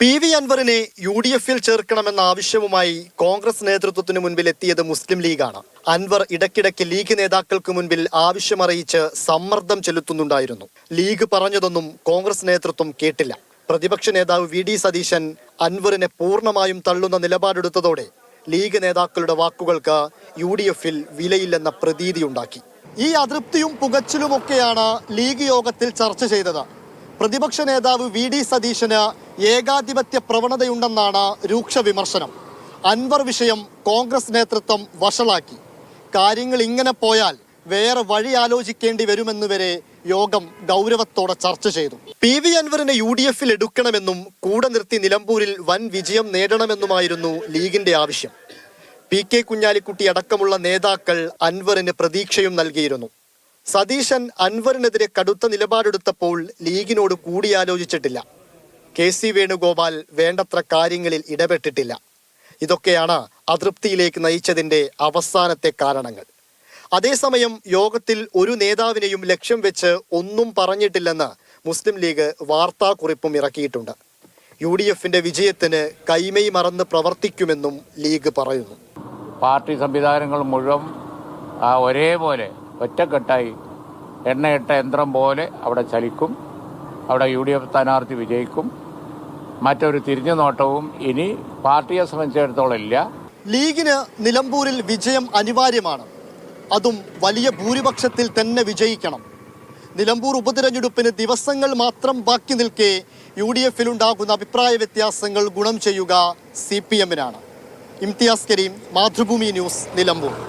PV അൻവറിനെ UDF-ൽ ചേർക്കണമെന്ന ആവശ്യവുമായി കോൺഗ്രസ് നേതൃത്വത്തിന് മുൻപിൽ എത്തിയത് മുസ്ലിം ലീഗാണ്. അൻവർ ഇടയ്ക്കിടയ്ക്ക് ലീഗ് നേതാക്കൾക്ക് മുൻപിൽ ആവശ്യമറിയിച്ച് സമ്മർദ്ദം ചെലുത്തുന്നുണ്ടായിരുന്നു. ലീഗ് പറഞ്ഞതൊന്നും കോൺഗ്രസ് നേതൃത്വം കേട്ടില്ല. പ്രതിപക്ഷ നേതാവ് VD സതീശൻ അൻവറിനെ പൂർണ്ണമായും തള്ളുന്ന നിലപാടെടുത്തതോടെ ലീഗ് നേതാക്കളുടെ വാക്കുകൾക്ക് UDF-ൽ വിലയില്ലെന്ന പ്രതീതിയുണ്ടാക്കി. ഈ അതൃപ്തിയും പുകച്ചിലുമൊക്കെയാണ് ലീഗ് യോഗത്തിൽ ചർച്ച ചെയ്തത്. പ്രതിപക്ഷ നേതാവ് VD സതീശന് ഏകാധിപത്യ പ്രവണതയുണ്ടെന്നാണ് രൂക്ഷ വിമർശനം. അൻവർ വിഷയം കോൺഗ്രസ് നേതൃത്വം വഷളാക്കി. കാര്യങ്ങൾ ഇങ്ങനെ പോയാൽ വേറെ വഴി ആലോചിക്കേണ്ടി വരുമെന്ന് വരെ യോഗം ഗൗരവത്തോടെ ചർച്ച ചെയ്തു. PV അൻവറിനെ UDF-ൽ എടുക്കണമെന്നും കൂടെ നിർത്തി നിലമ്പൂരിൽ വൻ വിജയം നേടണമെന്നുമായിരുന്നു ലീഗിന്റെ ആവശ്യം. PK കുഞ്ഞാലിക്കുട്ടി അടക്കമുള്ള നേതാക്കൾ അൻവറിന് പ്രതീക്ഷയും നൽകിയിരുന്നു. സതീശൻ അൻവറിനെതിരെ കടുത്ത നിലപാടെടുത്തപ്പോൾ ലീഗിനോട് കൂടിയാലോചിച്ചിട്ടില്ല. KC വേണുഗോപാൽ വേണ്ടത്ര കാര്യങ്ങളിൽ ഇടപെട്ടിട്ടില്ല. ഇതൊക്കെയാണ് അതൃപ്തിയിലേക്ക് നയിച്ചതിൻ്റെ അവസാനത്തെ കാരണങ്ങൾ. അതേസമയം യോഗത്തിൽ ഒരു നേതാവിനെയും ലക്ഷ്യം വെച്ച് ഒന്നും പറഞ്ഞിട്ടില്ലെന്ന് മുസ്ലിം ലീഗ് വാർത്താക്കുറിപ്പും ഇറക്കിയിട്ടുണ്ട്. UDF-ന്റെ വിജയത്തിന് കൈമൈ മറന്ന് പ്രവർത്തിക്കുമെന്നും ലീഗ് പറയുന്നു. പാർട്ടി സംവിധാനങ്ങൾ മുഴുവൻ ഒരേപോലെ ഒറ്റക്കെട്ടായി എണ്ണയിട്ട യന്ത്രം പോലെ അവിടെ ചലിക്കും. അവിടെ UDF സ്ഥാനാർത്ഥി വിജയിക്കും. മറ്റൊരു തിരിഞ്ഞു നോട്ടവും ഇനി പാർട്ടിയെ സംബന്ധിച്ചിടത്തോളം ഇല്ല. ലീഗിന് നിലമ്പൂരിൽ വിജയം അനിവാര്യമാണ്. അതും വലിയ ഭൂരിപക്ഷത്തിൽ തന്നെ വിജയിക്കണം. നിലമ്പൂർ ഉപതിരഞ്ഞെടുപ്പിന് ദിവസങ്ങൾ മാത്രം ബാക്കി നിൽക്കെ UDF-ൽ ഉണ്ടാകുന്ന അഭിപ്രായ വ്യത്യാസങ്ങൾ ഗുണം ചെയ്യുക CPM-നാണ്. ഇംതിയാസ് കരീം, മാതൃഭൂമി ന്യൂസ്, നിലമ്പൂർ.